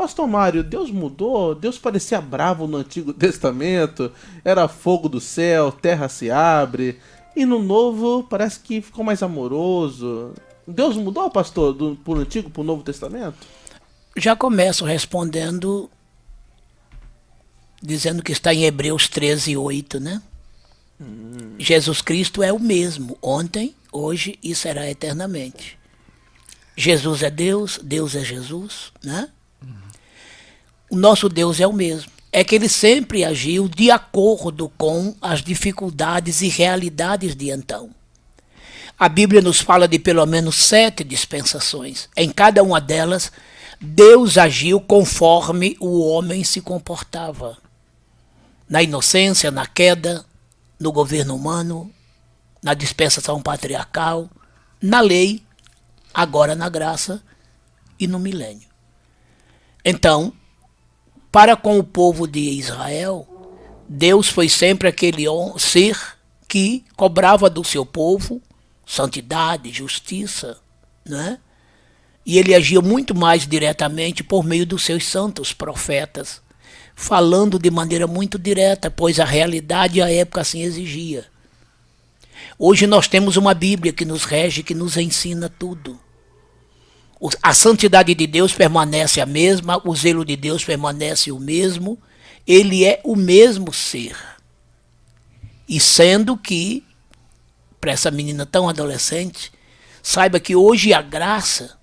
pastor Mário, Deus mudou? Deus parecia bravo no Antigo Testamento, era fogo do céu, terra se abre, e no Novo parece que ficou mais amoroso. Deus mudou, pastor, pro Antigo pro Novo Testamento? Já começo respondendo, dizendo que está em Hebreus 13:8, né? Jesus Cristo é o mesmo, ontem, hoje e será eternamente. Jesus é Deus, Deus é Jesus, né? O nosso Deus é o mesmo. É que ele sempre agiu de acordo com as dificuldades e realidades de então. A Bíblia nos fala de pelo menos 7 dispensações. Em cada uma delas, Deus agiu conforme o homem se comportava. Na inocência, na queda, no governo humano, na dispensação patriarcal, na lei, agora na graça e no milênio. Então, para com o povo de Israel, Deus foi sempre aquele ser que cobrava do seu povo santidade, justiça, né? E ele agia muito mais diretamente por meio dos seus santos profetas, falando de maneira muito direta, pois a realidade e a época assim exigia. Hoje nós temos uma Bíblia que nos rege, que nos ensina tudo. A santidade de Deus permanece a mesma, o zelo de Deus permanece o mesmo, ele é o mesmo ser. E sendo que, para essa menina tão adolescente, saiba que hoje a graça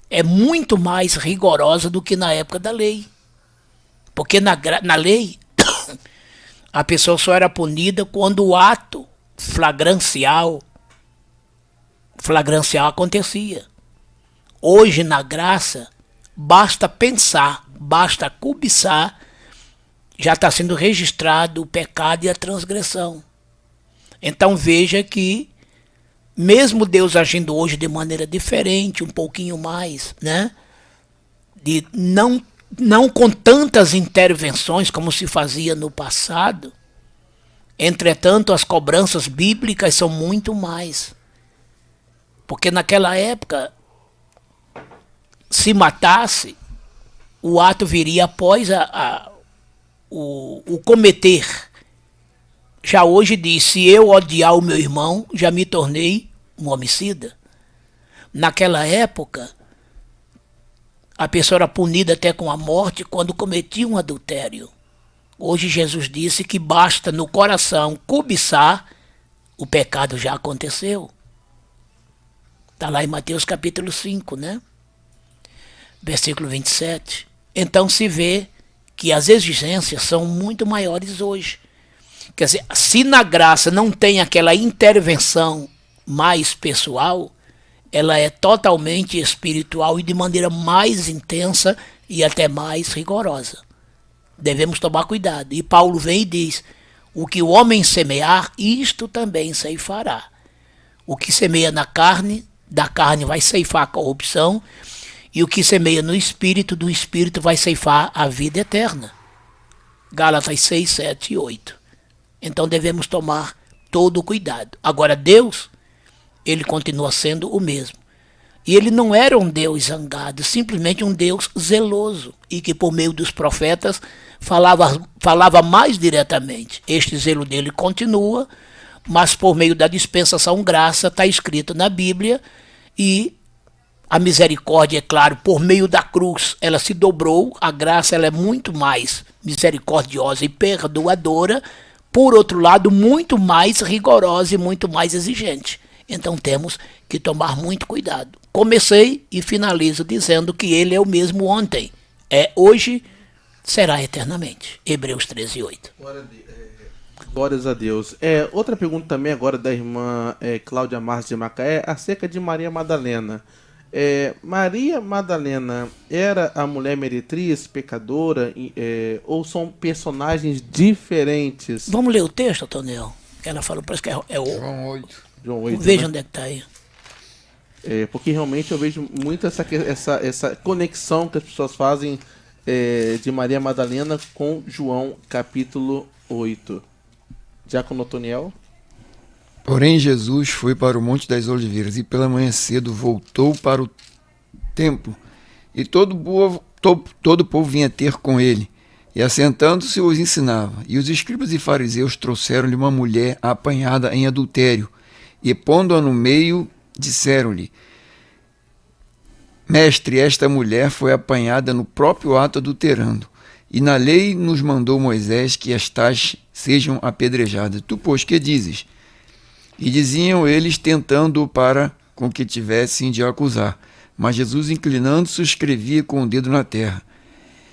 é muito mais rigorosa do que na época da lei. Porque na lei, a pessoa só era punida quando o ato flagrancial acontecia. Hoje, na graça, basta pensar, basta cobiçar, já está sendo registrado o pecado e a transgressão. Então veja que, mesmo Deus agindo hoje de maneira diferente, um pouquinho mais, né? De não com tantas intervenções como se fazia no passado, entretanto as cobranças bíblicas são muito mais. Porque naquela época, se matasse, o ato viria após o cometer. Já hoje diz, se eu odiar o meu irmão, já me tornei um homicida. Naquela época, a pessoa era punida até com a morte quando cometia um adultério. Hoje Jesus disse que basta no coração cobiçar, o pecado já aconteceu. Está lá em Mateus capítulo 5, né? Versículo 27. Então se vê que as exigências são muito maiores hoje. Quer dizer, se na graça não tem aquela intervenção mais pessoal, ela é totalmente espiritual e de maneira mais intensa e até mais rigorosa. Devemos tomar cuidado. E Paulo vem e diz, o que o homem semear, isto também ceifará. O que semeia na carne, da carne vai ceifar a corrupção, e o que semeia no Espírito, do Espírito vai ceifar a vida eterna. Gálatas 6, 7 e 8. Então devemos tomar todo o cuidado. Agora Deus, ele continua sendo o mesmo. E ele não era um Deus zangado, simplesmente um Deus zeloso, e que por meio dos profetas falava mais diretamente. Este zelo dele continua, mas por meio da dispensação graça está escrito na Bíblia, e a misericórdia, é claro, por meio da cruz, ela se dobrou, a graça ela é muito mais misericordiosa e perdoadora, por outro lado, muito mais rigorosa e muito mais exigente. Então temos que tomar muito cuidado. Comecei e finalizo dizendo que ele é o mesmo ontem, é hoje, será eternamente. Hebreus 13, 8. Glórias a Deus. Outra pergunta também agora da irmã Cláudia Marques de Macaé, acerca de Maria Madalena. Maria Madalena era a mulher meretriz, pecadora, ou são personagens diferentes? Vamos ler o texto, Tonel? Ela falou, parece que é o João 8. João 8, veja né? onde é que está aí. Porque realmente eu vejo muito essa conexão que as pessoas fazem de Maria Madalena com João capítulo 8. Diácono Otoniel. Porém, Jesus foi para o Monte das Oliveiras e pela manhã cedo voltou para o templo. E todo todo o povo vinha ter com ele, e assentando-se os ensinava. E os escribas e fariseus trouxeram-lhe uma mulher apanhada em adultério, e pondo-a no meio, disseram-lhe: Mestre, esta mulher foi apanhada no próprio ato adulterando, e na lei nos mandou Moisés que as tais sejam apedrejadas. Tu, pois, que dizes? E diziam eles, tentando-o para com que tivessem de acusar. Mas Jesus, inclinando-se, escrevia com o dedo na terra.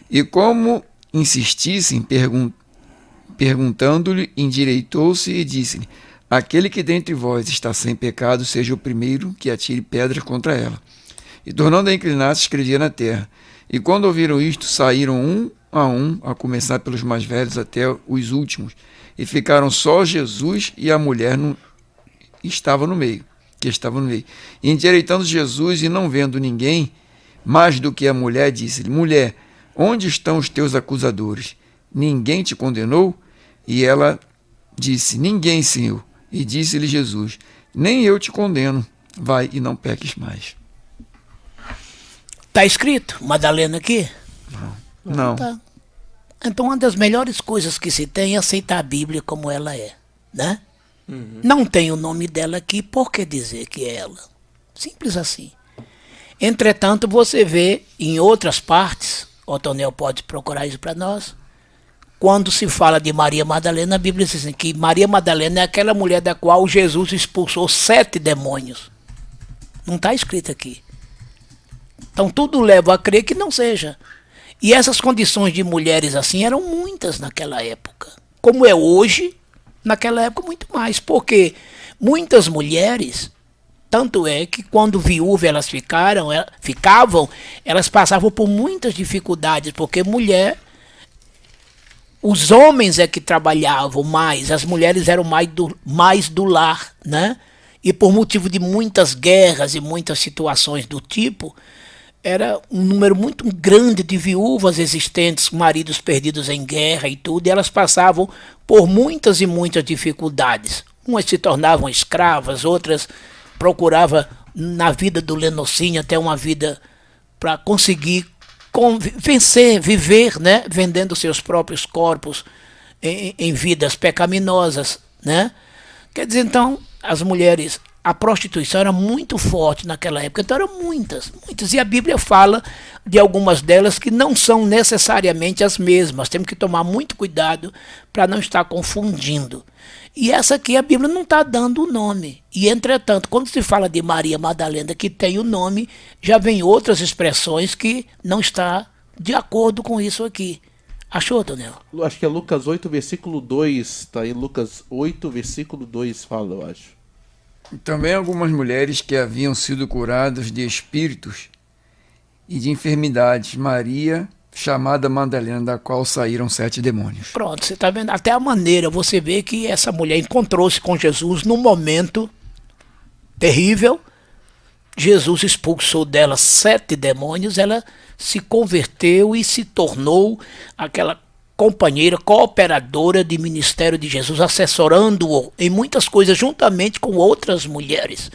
E como insistissem, perguntando-lhe, endireitou-se e disse-lhe: Aquele que dentre vós está sem pecado, seja o primeiro que atire pedras contra ela. E tornando a inclinar-se, escrevia na terra. E quando ouviram isto, saíram um, a começar pelos mais velhos até os últimos. E ficaram só Jesus e a mulher que estava no meio. E endireitando Jesus e não vendo ninguém, mais do que a mulher, disse-lhe: Mulher, onde estão os teus acusadores? Ninguém te condenou? E ela disse: Ninguém, Senhor. E disse-lhe Jesus: Nem eu te condeno. Vai e não peques mais. Está escrito Madalena aqui? Não. Tá. Então, uma das melhores coisas que se tem é aceitar a Bíblia como ela é, né? Não tem o nome dela aqui, por que dizer que é ela? Simples assim. Entretanto, você vê em outras partes, o Tonel pode procurar isso para nós, quando se fala de Maria Madalena, a Bíblia diz assim, que Maria Madalena é aquela mulher da qual Jesus expulsou 7 demônios. Não está escrito aqui. Então tudo leva a crer que não seja. E essas condições de mulheres assim eram muitas naquela época. Como é hoje, naquela época muito mais. Porque muitas mulheres, tanto é que quando viúvas elas ficavam, elas passavam por muitas dificuldades. Porque mulher, os homens é que trabalhavam mais, as mulheres eram mais do lar, né? E por motivo de muitas guerras e muitas situações do tipo, era um número muito grande de viúvas existentes, maridos perdidos em guerra e tudo, e elas passavam por muitas e muitas dificuldades. Umas se tornavam escravas, outras procuravam na vida do lenocínio até uma vida para conseguir vencer, viver, né? Vendendo seus próprios corpos em vidas pecaminosas, né? Quer dizer, então, as mulheres, a prostituição era muito forte naquela época, então eram muitas, e a Bíblia fala de algumas delas que não são necessariamente as mesmas, temos que tomar muito cuidado para não estar confundindo. E essa aqui a Bíblia não está dando o nome, e entretanto, quando se fala de Maria Madalena que tem o nome, já vem outras expressões que não está de acordo com isso aqui. Achou, Tonel? Acho que é Lucas 8, versículo 2, tá aí, Lucas 8, versículo 2 fala, eu acho. Também algumas mulheres que haviam sido curadas de espíritos e de enfermidades, Maria, chamada Madalena, da qual saíram 7 demônios. Pronto, você está vendo até a maneira, você vê que essa mulher encontrou-se com Jesus num momento terrível, Jesus expulsou dela 7 demônios, ela se converteu e se tornou aquela companheira, cooperadora de ministério de Jesus, assessorando-o em muitas coisas juntamente com outras mulheres.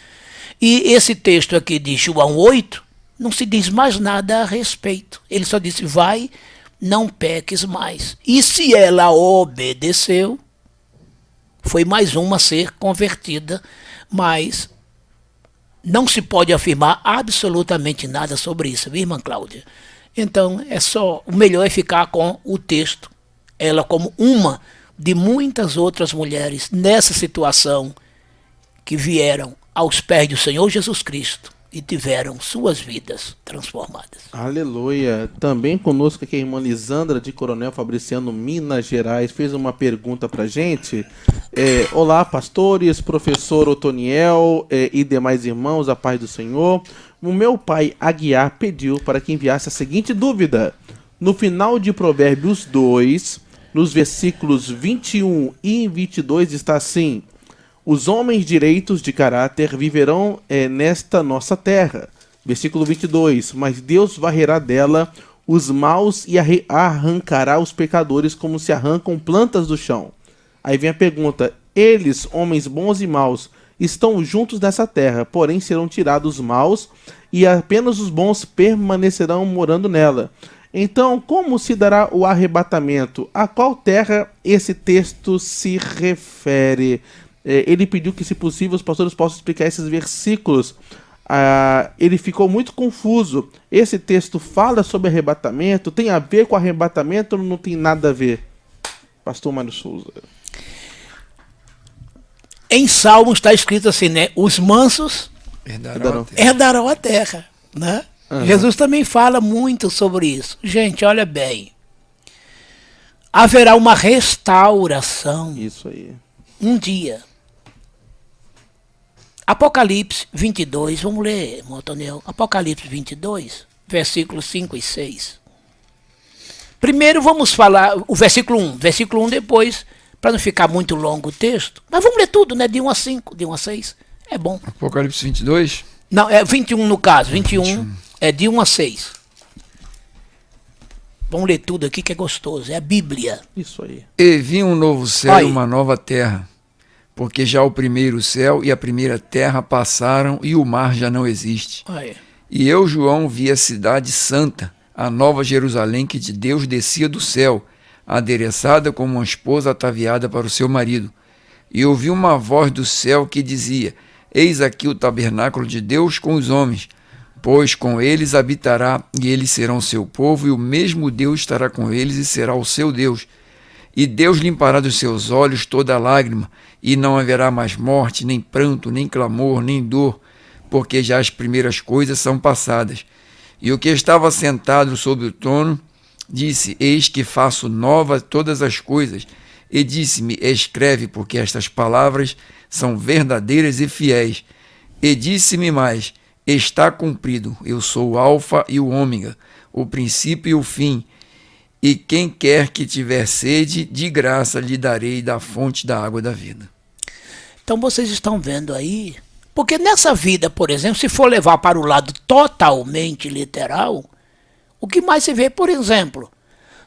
E esse texto aqui de João 8, não se diz mais nada a respeito. Ele só disse, vai, não peques mais. E se ela obedeceu, foi mais uma a ser convertida, mas não se pode afirmar absolutamente nada sobre isso, viu, irmã Cláudia? Então, o melhor é ficar com o texto. Ela como uma de muitas outras mulheres nessa situação que vieram aos pés do Senhor Jesus Cristo e tiveram suas vidas transformadas. Aleluia. Também conosco aqui a irmã Lisandra de Coronel Fabriciano, Minas Gerais, fez uma pergunta pra gente. Olá, pastores, professor Otoniel e demais irmãos, a paz do Senhor. O meu pai Aguiar pediu para que enviasse a seguinte dúvida. No final de Provérbios 2, nos versículos 21 e 22 está assim: os homens direitos de caráter viverão nesta nossa terra. Versículo 22, mas Deus varrerá dela os maus e arrancará os pecadores como se arrancam plantas do chão. Aí vem a pergunta, eles, homens bons e maus, estão juntos nessa terra, porém serão tirados os maus e apenas os bons permanecerão morando nela. Então, como se dará o arrebatamento? A qual terra esse texto se refere? Ele pediu que, se possível, os pastores possam explicar esses versículos. Ele ficou muito confuso. Esse texto fala sobre arrebatamento? Tem a ver com arrebatamento ou não tem nada a ver? Pastor Mário Souza. Em Salmos está escrito assim, né? Os mansos herdarão a terra, né? Uhum. Jesus também fala muito sobre isso. Gente, olha bem. Haverá uma restauração. Isso aí. Um dia. Apocalipse 22, vamos ler, Montonel. Apocalipse 22, versículos 5 e 6. Primeiro vamos falar o versículo 1. Versículo 1 depois, para não ficar muito longo o texto. Mas vamos ler tudo, né? De 1 a 5, de 1 a 6. É bom. Apocalipse 22? Não, é 21 no caso. 21 é de 1 a 6. Vamos ler tudo aqui que é gostoso. É a Bíblia. Isso aí. E vi um novo céu e uma nova terra, porque já o primeiro céu e a primeira terra passaram e o mar já não existe. E eu, João, vi a cidade santa, a nova Jerusalém, que de Deus descia do céu, adereçada como uma esposa ataviada para o seu marido. E ouvi uma voz do céu que dizia: Eis aqui o tabernáculo de Deus com os homens, pois com eles habitará, e eles serão seu povo, e o mesmo Deus estará com eles e será o seu Deus. E Deus limpará dos seus olhos toda lágrima, e não haverá mais morte, nem pranto, nem clamor, nem dor, porque já as primeiras coisas são passadas. E o que estava sentado sobre o trono disse: Eis que faço novas todas as coisas. E disse-me: Escreve, porque estas palavras são verdadeiras e fiéis. E disse-me mais: Está cumprido, eu sou o Alfa e o Ômega, o princípio e o fim. E quem quer que tiver sede, de graça lhe darei da fonte da água da vida. Então vocês estão vendo aí, porque nessa vida, por exemplo, se for levar para o lado totalmente literal, o que mais se vê, por exemplo,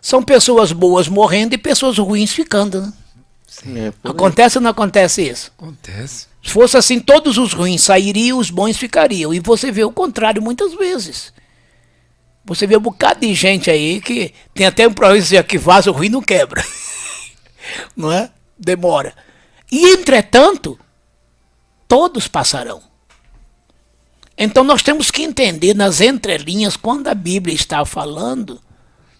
são pessoas boas morrendo e pessoas ruins ficando, né? Acontece ou não acontece isso? Acontece. Se fosse assim, todos os ruins sairiam, os bons ficariam. E você vê o contrário muitas vezes. Você vê um bocado de gente aí que tem até um problema que vaso ruim não quebra. Não é? Demora. E, entretanto, todos passarão. Então nós temos que entender nas entrelinhas, quando a Bíblia está falando,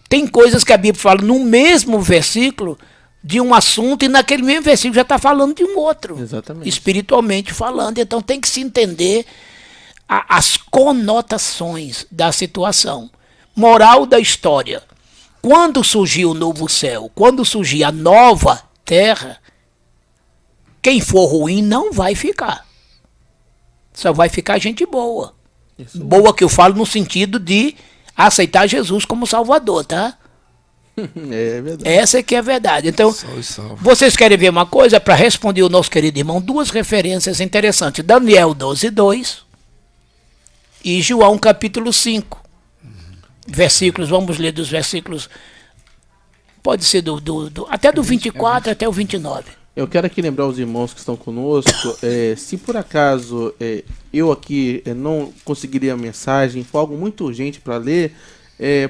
tem coisas que a Bíblia fala no mesmo versículo de um assunto e naquele mesmo versículo já está falando de um outro. Exatamente. Espiritualmente falando. Então tem que se entender as conotações da situação. Moral da história. Quando surgir o novo céu, quando surgir a nova terra, quem for ruim não vai ficar. Só vai ficar gente boa. Isso. Boa que eu falo no sentido de aceitar Jesus como Salvador, tá? É verdade. Essa é que é a verdade. Então, vocês querem ver uma coisa? Para responder o nosso querido irmão, duas referências interessantes. Daniel 12:2 e João capítulo 5. Versículos, vamos ler dos versículos, pode ser até do 24 até o 29. Eu quero aqui lembrar os irmãos que estão conosco, se por acaso eu aqui não conseguiria a mensagem, for algo muito urgente para ler,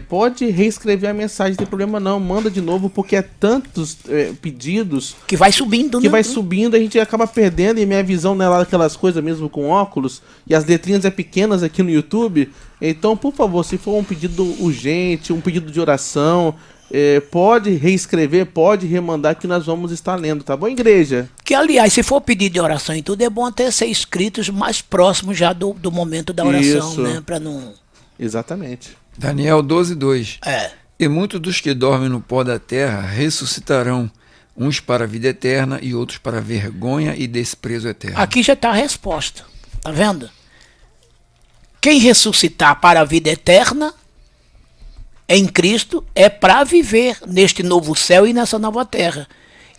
pode reescrever a mensagem, não tem problema não, manda de novo, porque é tantos pedidos que vai subindo, que vai subindo, a gente acaba perdendo, e minha visão não é lá daquelas coisas mesmo com óculos, e as letrinhas pequenas aqui no YouTube. Então, por favor, se for um pedido urgente, um pedido de oração, pode reescrever, pode remandar, que nós vamos estar lendo, tá bom, igreja? Que, aliás, se for pedir de oração e tudo, é bom até ser escritos mais próximos já do momento da oração, isso, né? Para não... Exatamente. Daniel 12:2. É. E muitos dos que dormem no pó da terra ressuscitarão, uns para a vida eterna e outros para a vergonha e desprezo eterno. Aqui já está a resposta, tá vendo? Quem ressuscitar para a vida eterna em Cristo é para viver neste novo céu e nessa nova terra.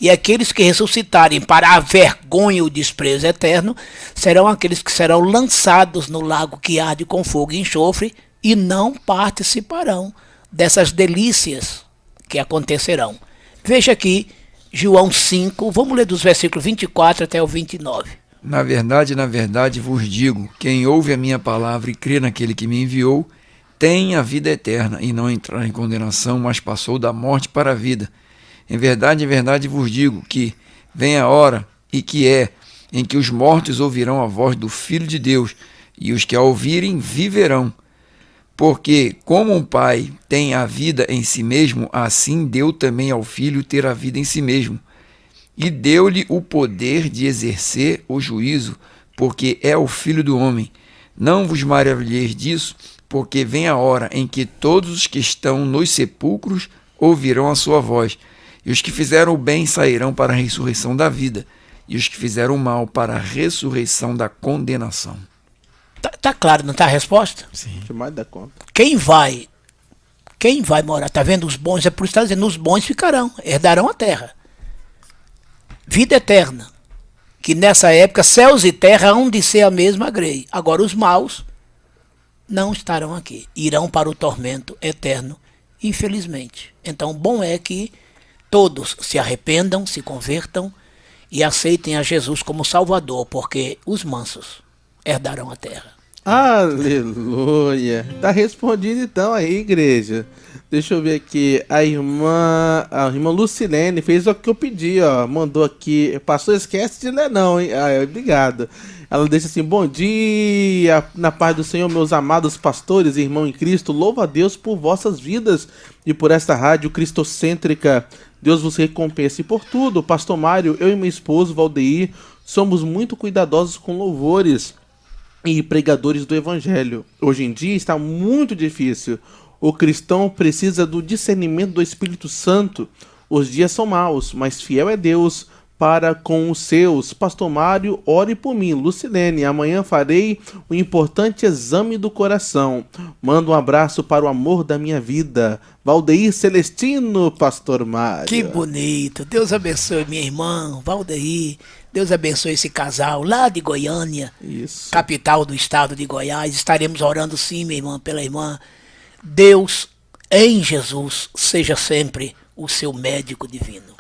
E aqueles que ressuscitarem para a vergonha e o desprezo eterno serão aqueles que serão lançados no lago que arde com fogo e enxofre e não participarão dessas delícias que acontecerão. Veja aqui, João 5, vamos ler dos versículos 24 até o 29. Na verdade, vos digo, quem ouve a minha palavra e crê naquele que me enviou, tem a vida eterna, e não entrar em condenação, mas passou da morte para a vida. Em verdade vos digo que vem a hora, e que é, em que os mortos ouvirão a voz do Filho de Deus, e os que a ouvirem viverão. Porque, como um pai tem a vida em si mesmo, assim deu também ao Filho ter a vida em si mesmo. E deu-lhe o poder de exercer o juízo, porque é o Filho do homem. Não vos maravilheis disso, porque vem a hora em que todos os que estão nos sepulcros ouvirão a sua voz, e os que fizeram o bem sairão para a ressurreição da vida, e os que fizeram o mal para a ressurreição da condenação. Tá claro, não tá a resposta? Sim. Demais da conta. Quem vai morar, tá vendo os bons, é por isso que está dizendo, os bons ficarão, herdarão a terra. Vida eterna, que nessa época céus e terra hão de ser a mesma grei. Agora os maus não estarão aqui, irão para o tormento eterno, infelizmente. Então, bom é que todos se arrependam, se convertam e aceitem a Jesus como Salvador, porque os mansos herdarão a terra. Aleluia. Tá respondido então aí, igreja. Deixa eu ver aqui. A irmã Lucilene fez o que eu pedi, ó. Mandou aqui. Pastor, esquece de ler não, hein? Obrigado. Ela deixa assim: bom dia, na paz do Senhor, meus amados pastores e irmãos em Cristo. Louvo a Deus por vossas vidas e por esta rádio cristocêntrica. Deus vos recompense por tudo. Pastor Mário, eu e meu esposo Valdeir somos muito cuidadosos com louvores e pregadores do Evangelho. Hoje em dia está muito difícil. O cristão precisa do discernimento do Espírito Santo. Os dias são maus, mas fiel é Deus para com os seus. Pastor Mário, ore por mim. Lucilene, amanhã farei o importante exame do coração. Manda um abraço para o amor da minha vida. Valdeir Celestino, Pastor Mário. Que bonito. Deus abençoe minha irmã, Valdeir. Deus abençoe esse casal lá de Goiânia, Isso. capital do estado de Goiás. Estaremos orando sim, minha irmã, pela irmã. Deus, em Jesus, seja sempre o seu médico divino.